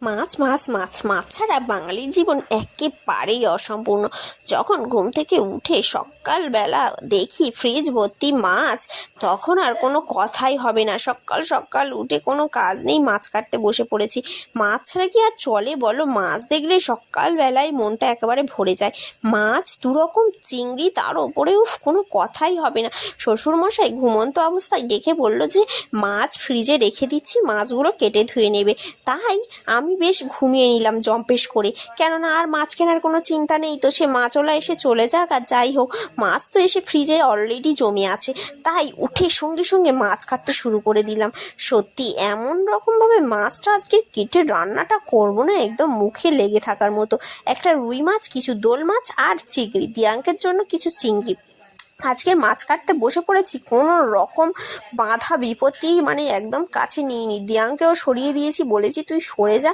মাছ মাছ মাছ মাছ ছাড়া বাঙালির জীবন একেবারেই অসম্পূর্ণ। যখন ঘুম থেকে উঠে সকালবেলা দেখি ফ্রিজ ভর্তি মাছ, তখন আর কোনো কথাই হবে না। সকাল সকাল উঠে কোনো কাজ নেই, মাছ কাটতে বসে পড়েছি। মাছ ছাড়া কি আর চলে বলো? মাছ দেখলে সকালবেলায় মনটা একেবারে ভরে যায়। মাছ দুরকম, চিংড়ি, তার ওপরেও কোনো কথাই হবে না। শ্বশুরমশাই ঘুমন্ত অবস্থায় ডেকে বলল যে মাছ ফ্রিজে রেখে দিচ্ছি, মাছগুলো কেটে ধুয়ে নেবে। তাই আমি বেশ ঘুমিয়ে নিলাম জম্পেশ করে, কেননা আর মাছ কেনার কোনো চিন্তা নেই। তো সে মাছওয়ালা এসে চলে যাক, আর যাই হোক, মাছ তো এসে ফ্রিজে অলরেডি জমে আছে। তাই উঠে সঙ্গে সঙ্গে মাছ কাটতে শুরু করে দিলাম। সত্যি এমন রকমভাবে মাছটা আজকে কেটে রান্নাটা করবো না, একদম মুখে লেগে থাকার মতো। একটা রুই মাছ, কিছু দোল মাছ আর চিংড়ি, দিয়াঙ্কের জন্য কিছু চিংড়ি। আজকের মাছ কাটতে বসে পড়েছি, কোনো রকম বাধা বিপত্তি একদম কাছে নিয়ে নি। দিয়াঙ্কেও সরিয়ে দিয়েছি, বলেছি তুই সরে যা।